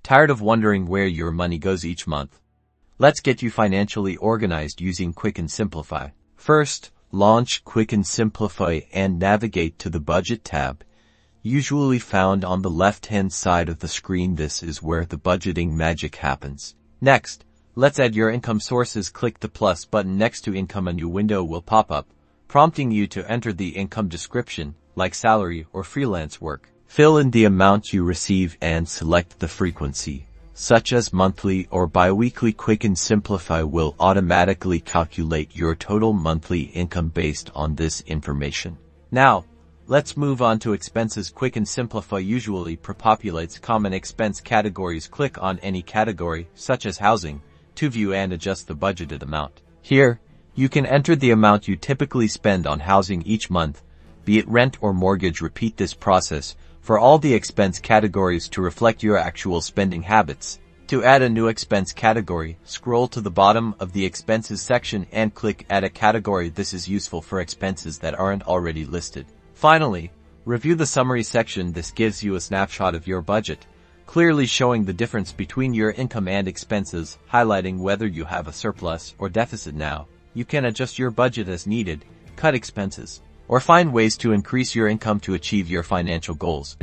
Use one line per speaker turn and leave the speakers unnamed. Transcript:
Tired of wondering where your money goes each month? Let's get you financially organized using Quicken Simplify. First, launch Quicken Simplify and navigate to the Budget tab, usually found on the left-hand side of the screen. This is where the budgeting magic happens. Next, let's add your income sources. Click the plus button next to income. A new window will pop up, prompting you to enter the income description, like salary or freelance work. Fill in the amount you receive and select the frequency, such as monthly or bi-weekly. Quicken Simplify will automatically calculate your total monthly income based on this information. Now, let's move on to expenses. Quicken Simplify usually pre-populates common expense categories. Click on any category, such as housing, to view and adjust the budgeted amount. Here, you can enter the amount you typically spend on housing each month, be it rent or mortgage. Repeat this process for all the expense categories to reflect your actual spending habits. To add a new expense category, scroll to the bottom of the expenses section and click Add a category. This is useful for expenses that aren't already listed. Finally, review the summary section. This gives you a snapshot of your budget, clearly showing the difference between your income and expenses, highlighting whether you have a surplus or deficit. Now, you can adjust your budget as needed, cut expenses, or find ways to increase your income to achieve your financial goals.